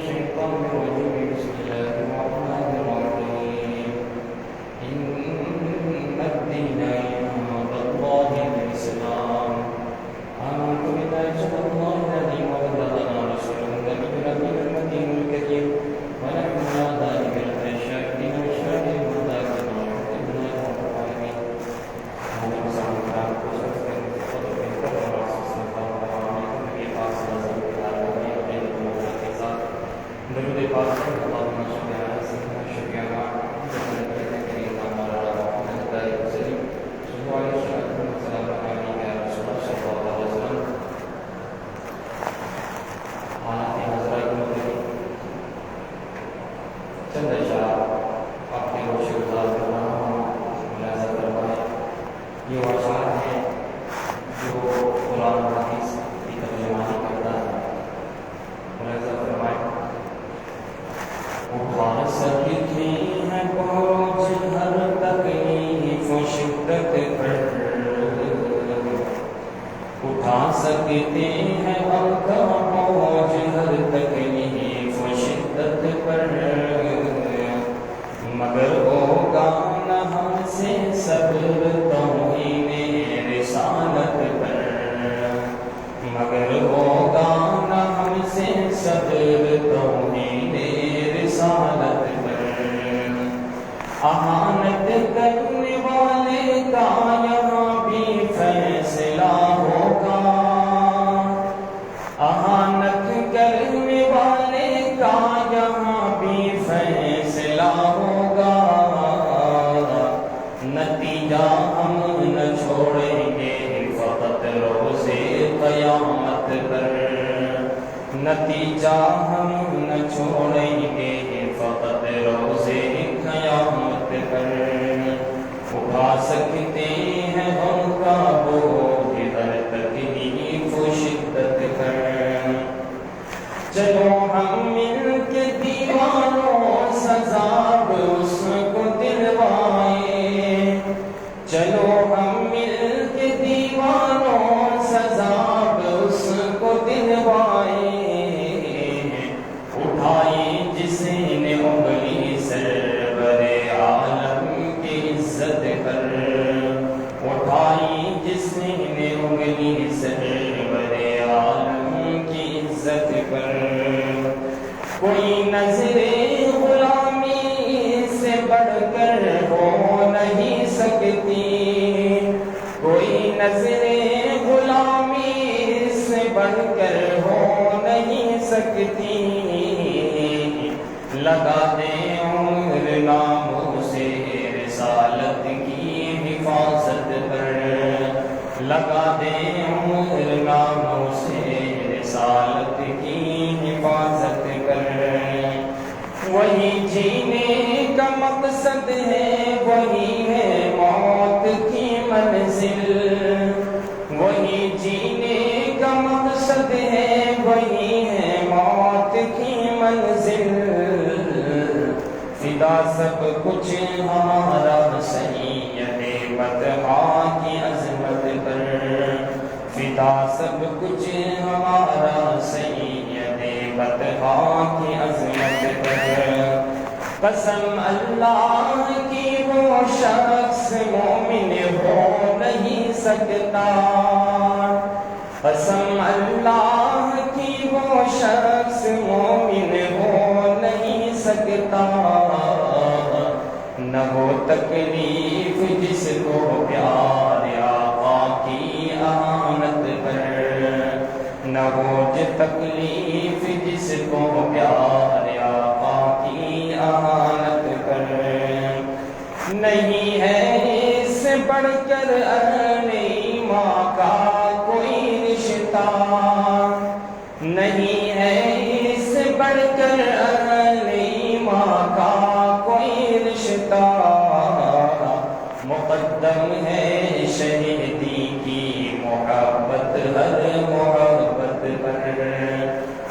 الشيطان الرجيم بسم الله الرحمن الرحيم إن الدين عند الله الإسلام آمنت بالله صلى الله عليه وسلم رسول النبي الأمين الكريم ونحن على ذلك الشاهدين والشاهدين والذاكرين وحسبنا رب العالمين اللهم صل على محمد درود پاک اللهم صل على سيدنا شفيعنا محمد الكريم وعلى محمد وسلم صلى الله عليه وسلم والسلام عليك يا رسول الله صلى الله عليه وسلم حالات حضرات مدنی چند اشعار اپنے روش گزار کرنا ملاحظہ فرمائے. یہ اشعار ہیں جو قرآن و حدیث کی ترجمانی کرتا ہے. ملاحظہ فرمائے. اٹھا سکتے ہیں پہنچ ہر تکلیف و شدت پر, اٹھا سکتے ہیں ہم کا پہنچ ہر تکلیف و شدت پر, مگر ہوگا نہ ہم سے صبر توہین رسالت پر, مگر ہوگا نہ ہم سے صبر توہین رسالت پر. اہانت کرنے والے کا یہاں بھی فیصلہ ہوگا, اہانت کرنے والے کا یہاں بھی فیصلہ ہوگا. نتیجہ ہم نہ چھوڑیں گے فقط روز قیامت پر, نتیجہ ہم نہ چھوڑیں گے فقط روز قیامت پر. اٹھا سکتے ہیں ہم کا بوجھ ہر تکلیف و شدت پر. چلو ہم مل کے دیوانوں سزاب اس کو دلوائیں, چلو ہم مل کے دیوانوں سزاب اس کو دلوائیں. اٹھائی جس نے انگلی سرور عالم کی عزت پر, اٹھائی جس نے انگلی سرور عالم کی عزت پر. کوئی نظر غلامی سے بڑھ کر ہو نہیں سکتی, کوئی نظر غلامی سے بڑھ کر ہو نہیں سکتی. لگا دیں عمر ناموں سے رسالت کی حفاظت پر, لگا دیں عمر ناموں سے رسالت کی حفاظت پر. وہی جینے کا مقصد ہے, وہی ہے موت کی منزل, وہی جینے کا مقصد ہے, وہی ہے موت کی منزل. فدا سب کچھ ہمارا سید بطحا کی عظمت پر, فدا سب کچھ ہمارا سید بطحا کی عظمت پر. قسم اللہ کی وہ شخص مومن ہو نہیں سکتا, قسم اللہ کی وہ شخص مومن ہو نہیں سکتا. نہ ہو تکلیف جس کو پیار آقا کی اہانت پر, نہ ہو تکلیف جس کو پیار آقا کی اہانت پر. نہیں ہے اس سے بڑھ کر اہل ایمان کا کوئی رشتہ, نہیں ہے اس سے بڑھ کر اہل ایمان کا کوئی رشتہ. مقدم ہے شہیدی کی محبت ہر محبت پر,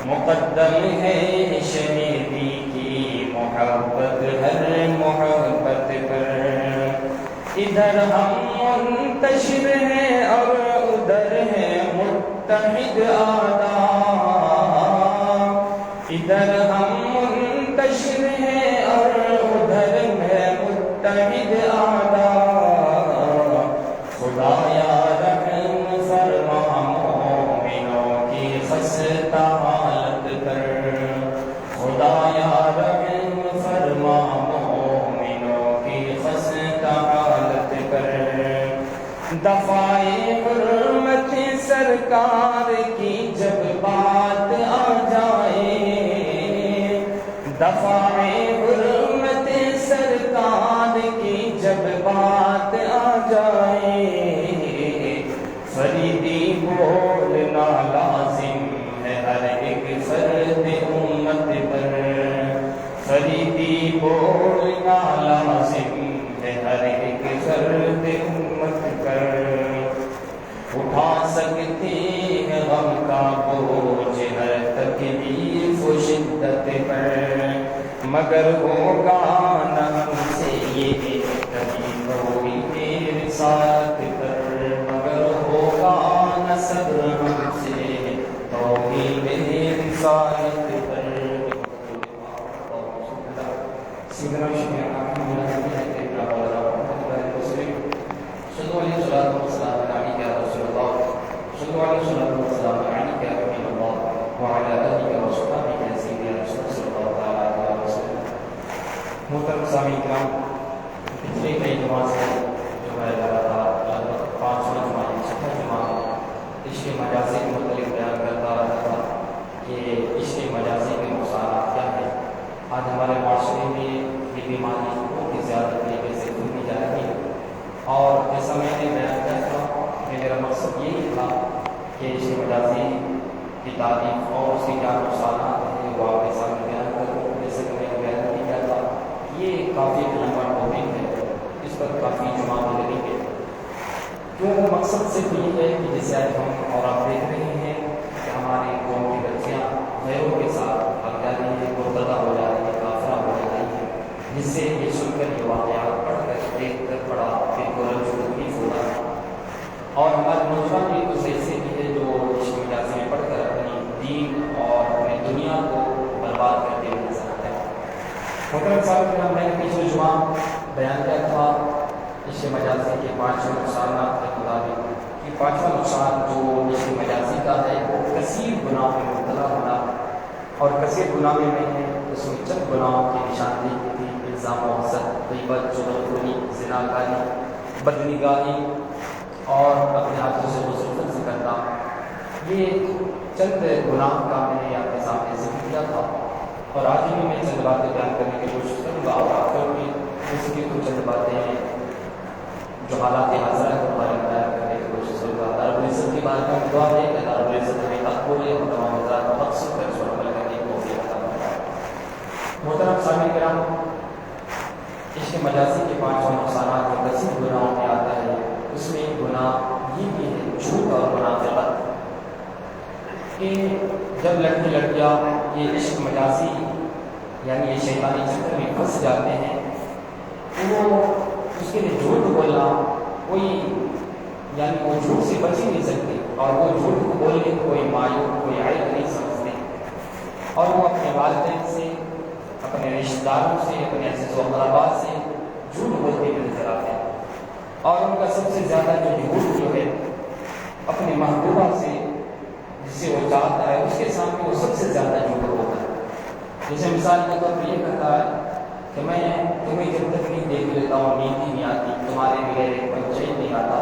مقدم ہے شہیدی کی محبت ہر محبت پر. ادھر ہم منتشر ہیں اور ادھر ہے متحد آدھا, ادھر ہم منتشر ہیں اور ادھر ہے متحد اعداء، خدایا رحم فرما مومنوں کی خستہ حالت پر، خدایا رحم فرما مومنوں کی خستہ حالت پر، دفاع حرمت سرکار کی جب بات آ جائے، دفاع حرمت سرکار کی جب بات آ جائے، فریدی بولنا لازم ہے ہر ایک فرد امت پر، فریدی بولنا لازم ہے ہر ایک فرد امت پر، اٹھا سکتی ہے غم کا بوجھ ہر تکلیف و شدت پر، مگر ہوگا نہ ہم سے یہ کبھی کوئی میرے ساتھ پر، مگر ہوگا نہ صبر ہم سے توحید رسالت پر۔ سیدنا شفیعنا محمد صلو علیہ الصلوۃ والسلام علیک یا رسول اللہ، صلو علیہ الصلوۃ والسلام علیک یا حبیب اللہ وعلی آلہ وصحبہ یا سیدی رسول صلی اللہ علیہ وسلم۔ محترم سامعین کرام، پچھلے کئی جمعہ سے جو ہے لگاتار 5 جمعہ چھٹا جمعہ عشق مجازی کے متعلق بیان کرتا رہا تھا کہ عشق مجازی کے نقصانات کیا ہے۔ آج ہمارے معاشرے میں یہ بیماری بہت ہی زیادہ طریقے سے پھیلی جا رہی ہے، اور جیسا میں نے بیان کیا تھا کہ میرا مقصد یہی تھا کہ عشق مجازی کی تعریف اور اس کے کیا نقصانات ہیں وہ آپ کے سامنے بیان کروں۔ جیسے کہ میں نے بیان کیا تھا یہ کافی لمبا ٹاپک ہے، اس پر کافی جمعہ لگیں گے، کیوں مقصد صرف یہ ہے کہ جیسے آج ہم اور آپ دیکھ رہے ہیں کہ ہماری قوم کی بچیاں غیروں کے ساتھ بھاگ جا رہی ہیں، مرتدہ ہو جا رہی ہیں، کافرہ ہو جا رہی ہیں، جس سے یہ سن کر یہ واقعات پڑھ کر دیکھ کر بڑا تکلیف ہوتا ہے۔ اور ہمارے نوجوان بھی کچھ ایسے بھی ہے جو عشق مجازی میں پڑھ کر اپنی دین اور اپنی دنیا کو برباد کرتے ہوئے نظر آتے ہیں۔ محترم صاحب، میں نے پچھلے جمعہ بیان کیا تھا عشق مجازی کے 5 نقصانات کے مطابق، یہ 5واں نقصان جو عشق مجازی کا ہے وہ کثیر گناہ میں مبتلا ہونا، اور کثیر گناہ میں نے اس میں چند گناہوں کی نشاندہی کی تھی: الزام و حسد، غیبت، چغلخوری، زناکاری، بدنگاہی اور اپنے ہاتھوں سے غسل سے کرنا۔ یہ چند گناہ کا میں نے آپ کے سامنے ذکر کیا تھا، اور آج بھی میں چند باتیں بیان کرنے کی کوشش کروں گا، اور آپ کو بھی اس کی کچھ چند باتیں ہیں جو حالات حاضرہ کے بارے میں بیان کرنے کی کوشش کروں گا۔ رب العزت کی بات میں دعا ہے کہ رب العزت ہمیں حق بولے اور تمام حضرات کو حق سن کر اس پر عمل کرنے کی توفیق عطا فرمائے۔ محترم سامعین کرام، عشق مجازی کے 5 نقصانات جو کثیر گناہوں میں آتا ہے، اس میں گناہ یہ بھی ہے جھوٹ اور منافقت، کہ جب لڑکیاں یہ عشق مجازی یعنی یہ شیطانی چکر میں پھنس جاتے ہیں تو وہ اس کے لیے جھوٹ بولنا کوئی یعنی وہ جھوٹ سے بچ ہی نہیں سکتے، اور وہ جھوٹ کو بولنے کو کوئی معیوب کوئی عیب نہیں سمجھتے، اور وہ اپنے والدین سے، اپنے رشتہ داروں سے، اپنے عزیز و اقربا سے جھوٹ بولتے ہوئے نظر آتے ہیں، اور ان کا سب سے زیادہ جو جھوٹ جو ہے اپنے محبوبہ سے جسے وہ چاہتا ہے اس کے سامنے وہ سب سے زیادہ جھوٹ ہوتا ہے۔ جیسے مثال کے طور پر یہ کہتا ہے کہ میں تمہیں جب تک نہیں دیکھ لیتا ہوں نیند ہی نہیں آتی، تمہارے بغیر ایک پل چین نہیں آتا،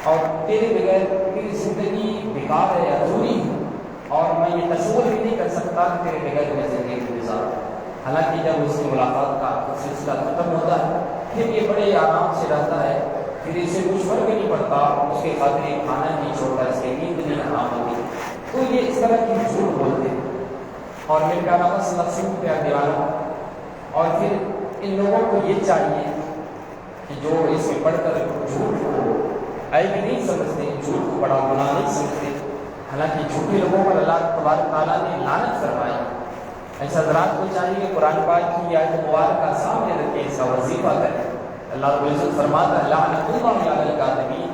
اور تیرے بغیر میری زندگی بیکار ہے، ادھوری ہے، اور میں یہ تصور بھی نہیں کر سکتا کہ تیرے بغیر میں زندگی گزاروں۔ حالانکہ جب اس کی ملاقات کا سلسلہ ختم ہوتا ہے پھر یہ بڑے آرام سے رہتا ہے، پھر اسے کچھ فرق نہیں پڑتا، اس کے خاطر کھانا نہیں چھوڑتا، اس کی نیند نہیں حرام ہوتی، تو یہ اس طرح کی جھوٹ بولتے ہیں۔ اور میرے پیارا بس نقصین پہ دیوانہ، اور پھر ان لوگوں کو یہ چاہیے کہ جو اس میں پڑھ کر جھوٹ کو عیب نہیں سمجھتے، جھوٹ کو بڑا گناہ نہیں سمجھتے، حالانکہ جھوٹے لوگوں پر اللہ تبارک تعالیٰ نے لعنت فرمائی۔ ایسا حضرات کو چاہیے کہ قرآن پاک کی آیت مبارکہ سامنے رکھے، اس کا وظیفہ کرے۔ اللہ رب العزت فرماتا ہے لعنت اللہ علی الکاذبین،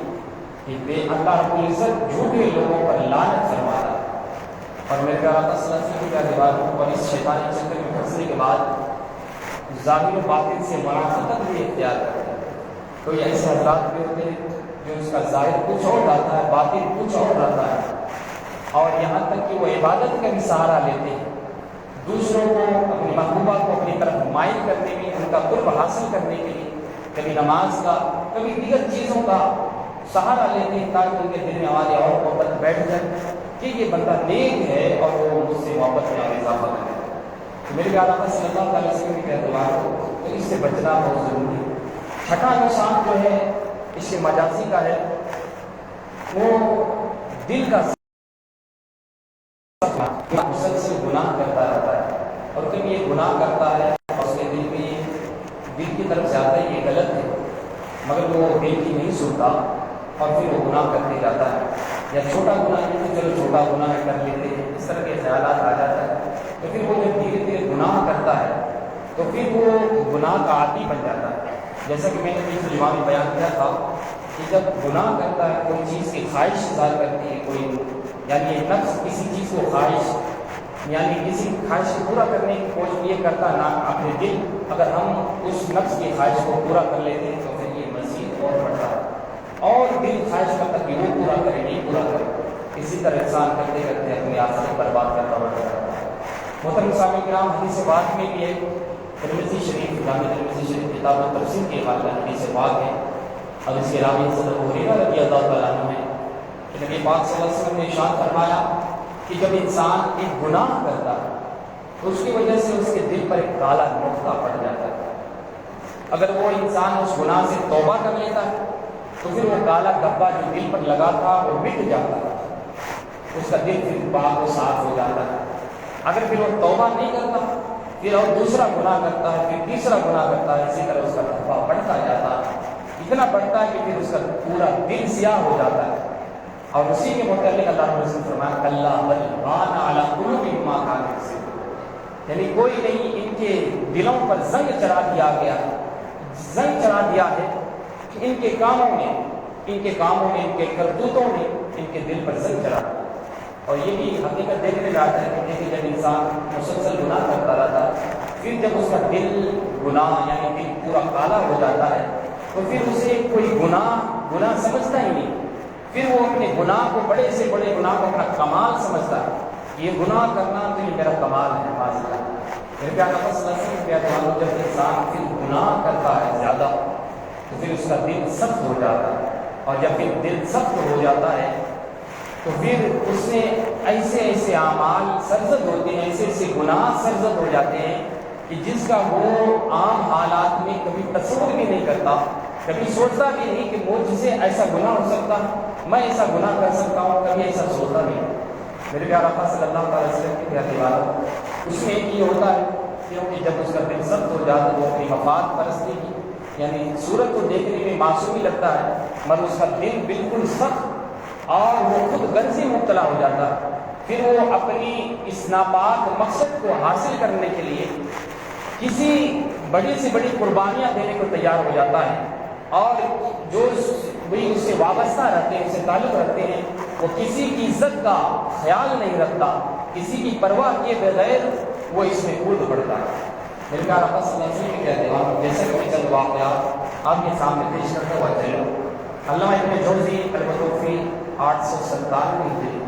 کہ اللہ رب العزت جھوٹے لوگوں پر لعنت فرماتا ہے۔ اور میرے پیارے آقا صلی اللہ علیہ وسلم کی دیوار اور اس شیطانی چکر میں پھنسنے کے بعد ظاہر و باطن سے منافقت بھی اختیار کرتے ہیں. کوئی ایسے حضرات بھی ہوتے ہیں جو اس کا ظاہر کچھ اور رہتا ہے، باطن کچھ اور رہتا ہے، اور یہاں تک کہ وہ عبادت کا بھی سہارا لیتے ہیں، دوسروں کو اپنی محبوبہ کو اپنی طرف مائل کرنے میں، ان کا قرب حاصل کرنے کے لیے کبھی نماز کا کبھی دیگر چیزوں کا سہارا لیتے ہیں تاکہ ان کے دل میں والے اور محبت بیٹھ جائے کہ یہ بندہ نیک ہے اور وہ مجھ سے محبت میں اور اضافہ کرے. میرے پیارے آقا صلی اللہ علیہ وسلم کے اعتبار کو تو اس سے بچنا بہت ضروری ہے. چھٹا نقصان جو ہے اس کے مجازی کا ہے، وہ دل کا مسلسل گناہ کرتا رہتا ہے، اور کبھی یہ گناہ کرتا ہے اور اس کے دل میں دل کی طرف جاتا ہے یہ غلط ہے، مگر وہ دل کی نہیں سنتا اور پھر وہ گناہ کرتے جاتا ہے. یا چھوٹا گناہ یہ کہ چلو چھوٹا گناہ ہے کر لیتے ہیں، اس طرح کے خیالات آ جاتا ہے. تو پھر وہ جب دھیرے دھیرے گناہ کرتا ہے تو پھر وہ گناہ کا عادی بن جاتا ہے. جیسا کہ میں نے اس ترجمہ میں بیان کیا تھا کہ جب گناہ کرتا ہے، کوئی چیز کی خواہش اظہار کرتی ہے کوئی، یعنی یہ نفس کسی چیز کو خواہش، یعنی کسی خواہش کو پورا کرنے کی کوشش یہ کرتا ہے نا اپنے دل، اگر ہم اس نفس کی خواہش کو پورا کر لیتے ہیں تو پھر یہ مزید اور بڑھتا ہے اور دل خواہش کرتا کہ وہ پورا کرے نہیں پورا کرے. اسی طرح انسان کرتے کرتے اپنی آخرت برباد کرتا ہوا جاتا ہے. محترم سامعین کرام، حدیث پاک میں بھی ہے، ترمذی شریف، جامع ترمذی شریف کتاب التفسیر کے حوالے سے حدیث پاک ہے، اور اس کے راوی حضرت ابو ہریرہ رضی اللہ تعالیٰ عنہ ہے کہ نبی پاک صلی اللہ علیہ وسلم نے ارشاد فرمایا کہ جب انسان ایک گناہ کرتا ہے تو اس کی وجہ سے اس کے دل پر ایک کالا نقطہ پڑ جاتا ہے. اگر وہ انسان اس گناہ سے توبہ کر لیتا ہے تو پھر وہ کالا دھبا جو دل پر لگا تھا وہ مٹ جاتا ہے، اس کا دل پھر پاک و صاف ہو جاتا ہے. اگر پھر وہ توبہ نہیں کرتا پھر اور دوسرا گناہ کرتا ہے، پھر تیسرا گناہ کرتا ہے، اسی طرح اس کا دھبا بڑھتا جاتا ہے، اتنا بڑھتا ہے کہ پھر اس کا پورا دل سیاہ ہو جاتا ہے. اور اسی کے متعلق اللہ نے فرمایا کلا بل ران علی قلوبہم ما کانوا یکسبون، یعنی کوئی نہیں، ان کے دلوں پر زنگ چڑھا دیا گیا، زنگ چڑھا دیا ہے کہ ان کے کاموں نے، ان کے کرتوتوں نے ان کے دل پر زنگ چڑھا دیا. اور یہ بھی حقیقت دیکھنے میں آتا ہے کہ دیکھیں جب انسان مسلسل گناہ کرتا رہتا ہے پھر جب اس کا دل گناہ یعنی دل پورا کالا ہو جاتا ہے تو پھر اسے کوئی گناہ سمجھتا ہی نہیں، پھر وہ اپنے گناہ کو، بڑے سے بڑے گناہ کو اپنا کمال سمجھتا ہے. یہ گناہ کرنا تو یہ میرا کمال ہے. میرے پیارے آقا صلی اللہ علیہ وسلم کے جوانوں، جب انسان پھر گناہ کرتا ہے زیادہ تو پھر اس کا دل سخت ہو جاتا ہے، اور جب پھر دل سخت ہو جاتا ہے تو پھر اس سے ایسے اعمال سرزد ہوتے ہیں، ایسے گناہ سرزد ہو جاتے ہیں کہ جس کا وہ عام حالات میں کبھی تصور بھی نہیں کرتا، کبھی سوچتا بھی نہیں کہ مجھ سے ایسا گناہ ہو سکتا، میں ایسا گناہ کر سکتا ہوں، کبھی ایسا سوچتا نہیں. میرے پیارے آقا صلی اللہ علیہ وسلم کی پیاری بات اس میں یہ ہوتا ہے کیونکہ جب اس کا دل سخت ہو جاتا ہے وہ اپنی مفاد پرستی کی، یعنی صورت کو دیکھنے میں معصومی لگتا ہے مگر اس کا دل بالکل سخت اور وہ خود غرضی مبتلا ہو جاتا ہے. پھر وہ اپنی اس ناپاک مقصد کو حاصل کرنے کے لیے کسی بڑی سے بڑی قربانیاں دینے کو تیار ہو جاتا ہے، اور جو بھی اس سے وابستہ رہتے ہیں، اس سے تعلق رکھتے ہیں، وہ کسی کی عزت کا خیال نہیں رکھتا، کسی کی پرواہ کیے بغیر وہ اس میں کود پڑتا ہے. میرے پیارے آقا صلی اللہ علیہ وسلم کہتے ہیں جیسے کہ چند واقعات آپ کے سامنے پیش کرتا ہوا چلو. علامہ ابن جوزی البتوفی 897 ہجری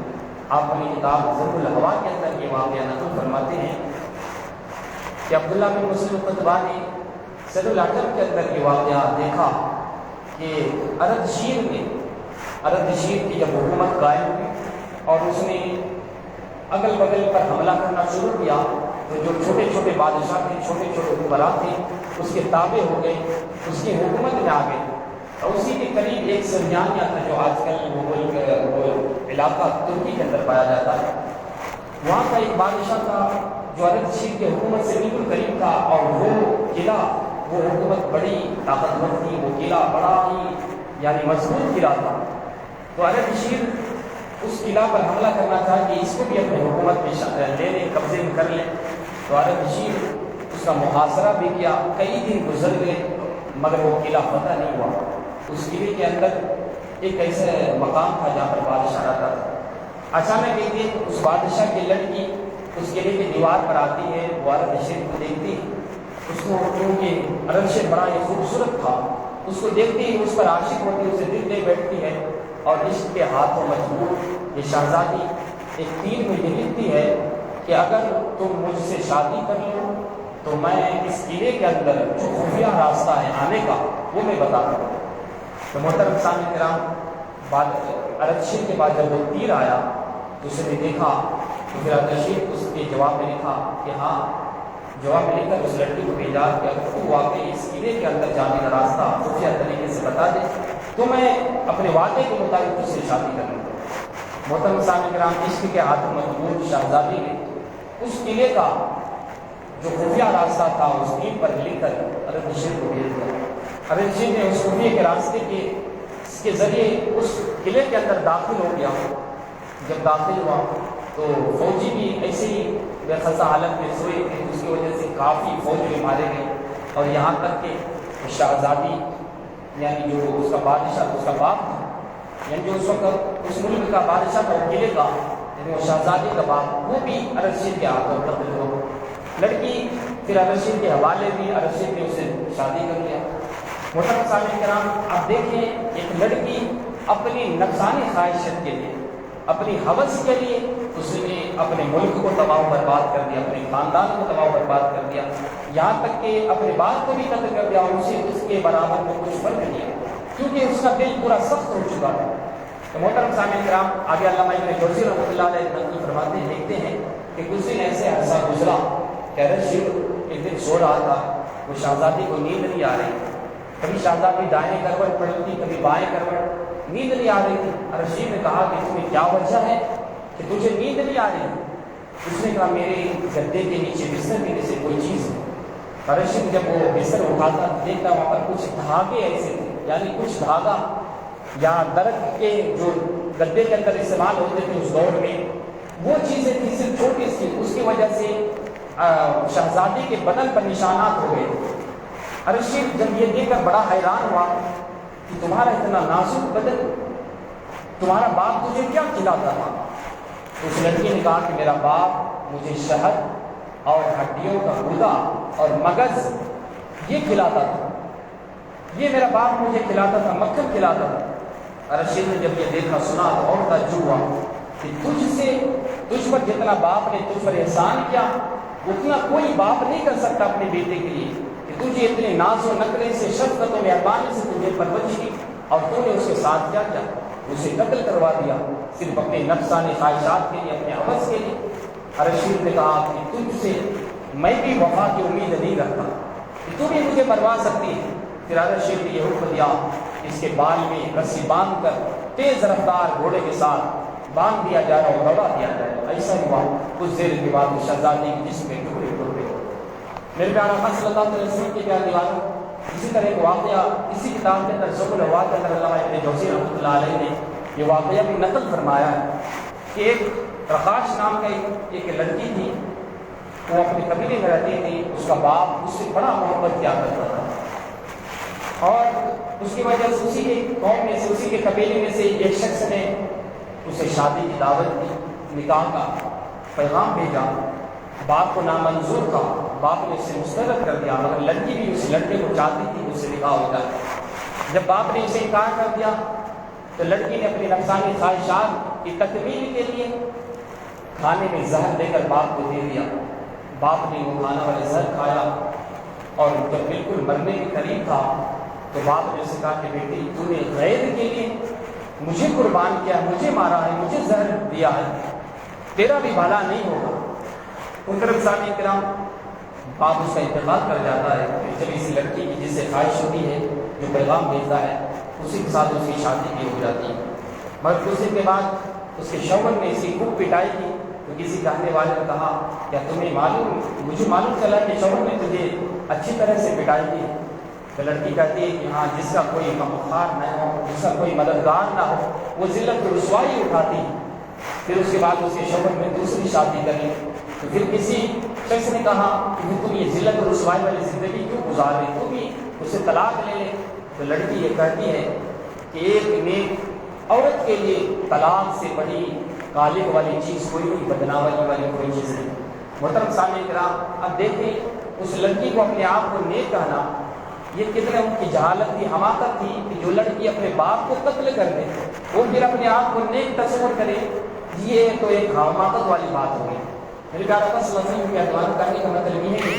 آپ اپنی کتاب ضرب الہوا کے اندر یہ واقعہ نقل فرماتے ہیں کہ عبداللہ بن مسلم القطبانی صد العجب کے اندر یہ واقعہ دیکھا کہ اردشیر کی جب حکومت قائم ہوئی اور اس نے اگل بگل پر حملہ کرنا شروع کیا تو جو چھوٹے چھوٹے بادشاہ تھے، چھوٹے چھوٹے حکمراں تھے، اس کے تابع ہو گئے، اس کی حکومت میں آ گئے. اور اسی کے قریب ایک سرجانیہ تھا جو آج کل وہ علاقہ ترکی کے اندر پایا جاتا ہے. وہاں کا ایک بادشاہ تھا جو اردشیر کی حکومت سے بالکل قریب تھا، اور وہ قلعہ، وہ حکومت بڑی طاقتور تھی، وہ قلعہ بڑا ہی یعنی مضبوط قلعہ تھا. تو اردشیر اس قلعہ پر حملہ کرنا چاہا کہ اس کو بھی اپنی حکومت میں لے لیں، قبضے میں کر لیں. تو اردشیر اس کا محاصرہ بھی کیا، کئی دن گزر گئے مگر وہ قلعہ فتح نہیں ہوا. اس قلعے کے اندر ایک ایسے مقام تھا جہاں پر بادشاہ رہتا تھا. اچانک ایک دن اس بادشاہ کی لڑکی اس قلعے کی دیوار پر آتی ہے، وہ عرب شیر کو دیکھتی ہے، اس کو کیونکہ عرب شیر بڑا ہی خوبصورت تھا، اس کو دیکھتی ہے، اس پر عاشق ہوتی ہے، اسے دل دے بیٹھتی ہے، اور عشق کے ہاتھوں مجبور یہ شہزادی ایک تیر میں یہ لکھتی ہے کہ اگر تم مجھ سے شادی کر لو تو میں اس قلعے کے اندر جو خفیہ راستہ ہے آنے کا وہ میں بتا دوں۔ تو محترم سامعین کرام، عرب شیر کے بعد جب وہ تیر آیا تو اس نے دیکھا، تو پھر عرب شیر اس کے جواب میں لکھا کہ ہاں، جواب میں لکھ کر اس لڑکی کو بھیجا کہ اگر تو واقعی اس قلعے کے اندر جانے کا راستہ خفیہ طریقے سے بتا دے تو میں اپنے وعدے کے مطابق تجھ سے شادی کر لوں گا۔ محترم سامعین کرام، عشق کے ہاتھوں مجبور شہزادی نے اس قلعے کا جو خفیہ راستہ تھا اس تیر پر لکھ کر عرب شیر کو بھیج دیا۔ عرب شیر نے اس خفیہ کے راستے کے ذریعے اس قلعے کے اندر داخل ہو گیا۔ جب داخل ہوا تو فوجی بھی ایسے ہی بے خزہ حالت میں سوئے تھے، اس کی وجہ سے کافی فوج میں مارے گئے، اور یہاں تک کہ شہزادی یعنی جو اس کا بادشاہ، اس کا باپ تھا، یعنی جو اس وقت اس ملک کا بادشاہ تھا وہ قلعے کا، یعنی وہ شہزادی کا باپ، وہ بھی عرب شیر کے ہاتھوں قتل ہوا۔ لڑکی پھر عرب شیر کے حوالے بھی، عرب شیر نے اسے شادی کر لیا۔ محترم سامعین کرام، آپ دیکھیں ایک لڑکی اپنی نفسانی خواہشت کے لیے، اپنی ہوس کے لیے اس نے اپنے ملک کو تباہ و برباد کر دیا، اپنے خاندان کو تباہ و برباد کر دیا، یہاں تک کہ اپنے باپ کو بھی قتل کر دیا، اور اسے اس کے برابر میں کچھ فرق نہیں ہے کیونکہ اس کا دل پورا سخت ہو چکا تھا۔ تو محترم سامعین کرام، آگے علامہ ابن جوزی رحمۃ اللہ علیہ نقل فرماتے ہیں، دیکھتے ہیں کہ کچھ دن ایسے عرصہ گزرا کہ عرب شیر ایک دن سو رہا تھا، وہ شہزادی کو نیند نہیں آ رہی، کبھی شہزادی دائیں کروٹ پڑتی، کبھی بائیں کروٹ، نیند نہیں آ رہی تھی۔ عرب شیر نے کہا کہ تمہیں کیا وجہ ہے کہ تجھے نیند نہیں آ رہی؟ اس نے کہا میرے گدے کے نیچے بستر کے نیچے کوئی چیز ہے۔ عرب شیر جب وہ بستر اٹھاتا دیکھتا وہاں پر کچھ دھاگے ایسے تھے، یعنی کچھ دھاگا یا درخت کے جو گدے کے اندر استعمال ہوتے تھے اس دور میں، وہ چیزیں تھی صرف چھوٹی سی، اس کی وجہ سے شہزادی کے بدن پر نشانات ہو گئے۔ عرب شیر جب یہ دیکھ کر بڑا حیران ہوا کہ تمہارا اتنا نازک بدن، تمہارا باپ تجھے کیا کھلاتا تھا؟ اس لڑکی نے کہا کہ میرا باپ مجھے شہد اور ہڈیوں کا گودا اور مغز یہ کھلاتا تھا، یہ میرا باپ مجھے کھلاتا تھا، مکھن کھلاتا تھا۔ عرب شیر نے جب یہ دیکھا سنا تو اور تعجب ہوا کہ تجھ پر جتنا باپ نے تجھ پر احسان کیا اتنا کوئی باپ نہیں کر سکتا اپنے بیٹے کے لیے، کہ تجھے اتنے ناز و نخرے سے، شفقت و مہربانی سے تجھے پرورش کی، اور تو نے اس کے ساتھ کیا کیا؟ اسے قتل کروا دیا، صرف اپنے نفسانی خواہشات کے لیے، اپنے حوث کے لیے۔ عرب شیر نے کہا کہ تجھ سے میں بھی وفا کی امید نہیں رکھتا کہ تو بھی مجھے مروا سکتی ہے۔ پھر عرب شیر نے یہ حکم دیا اس کے بال میں رسی باندھ کر تیز رفتار گھوڑے کے ساتھ باندھ دیا جائے اور دوڑا دیا جائے۔ ایسا ہوا، کچھ دیر کے بعد شہزادی کے جسم میں ٹکڑے ٹکڑے۔ میرے پیارے آقا صلی اللہ علیہ وسلم کے پیارے دیواروں، اسی طرح ایک واقعہ اسی کتاب کے اندر ذکر ہوا کے اندر علامہ ابن جوزی رحمۃ اللہ علیہ نے یہ واقعہ بھی نقل فرمایا ہے کہ ایک رقاش نام کا ایک لڑکی تھی، وہ اپنے قبیلے میں رہتی تھی، اس کا باپ اس سے بڑا محبت کیا کرتا تھا، اور اس کی وجہ سے اسی کے قوم میں سے، اسی کے قبیلے میں سے ایک شخص نے اسے شادی کی دعوت دی، نکاح کا پیغام بھیجا، باپ کو نامنظور تھا، باپ نے اسے مسترد کر دیا، مگر لڑکی بھی اس لڑکے کو چاہتی تھی اس سے نکاح ہو جائے۔ جب باپ نے اسے انکار کر دیا تو لڑکی نے اپنی نفسانی خواہشات کی تکمیل کے لیے کھانے میں زہر دے کر باپ کو دے دیا۔ باپ نے وہ کھانا والے زہر کھایا، اور جب بالکل مرنے کے قریب تھا تو باپ نے اسے کہا کہ بیٹی تو نے غیر کے لیے مجھے قربان کیا ہے، مجھے مارا ہے، مجھے زہر دیا ہے، تیرا بھی بھلا نہیں ہوگا۔ محترم سامعین کرام، باپ اس کا انتقال کر جاتا ہے، جب اسی لڑکی کی جس سے خواہش ہوتی ہے، جو پیغام بھیجتا ہے، اسی کے ساتھ اس کی شادی بھی ہو جاتی ہے۔ مگر کچھ دن کے بعد اس کے شوہر نے اسی خوب پٹائی کی تو کسی کہنے والے نے کہا کیا تمہیں معلوم، مجھے معلوم چلا کہ شوہر نے تجھے اچھی طرح سے پٹائی کی؟ تو لڑکی کہتی ہے کہ ہاں، جس کا کوئی مخار نہ ہو، جس کا کوئی مددگار نہ ہو، وہ ذلت و رسوائی اٹھاتی۔ پھر اس کے بعد اس کے شوہر نے دوسری شادی کر لی، تو پھر کسی شخص نے کہا کہ تم یہ ذلت و رسوائی والی زندگی کیوں گزار رہی، تم بھی اسے طلاق لے لے۔ تو لڑکی یہ کہتی ہے کہ ایک نیک عورت کے لیے طلاق سے بڑی کالے والی چیز کوئی نہیں، بدنامی والی کوئی چیز نہیں۔ محترم سامعین کرام، اب دیکھیں اس لڑکی کو اپنے آپ کو نیک کہنا، یہ کتنے ان کی جہالت تھی، حماقت تھی کہ جو لڑکی اپنے باپ کو قتل کر دے وہ پھر اپنے آپ کو نیک تصور کرے، یہ تو ایک حماقت والی بات ہوگی۔ میرے پیارے صلی اللہ علیہ وسلم کے ادوار کرنے کا مطلب یہ ہے کہ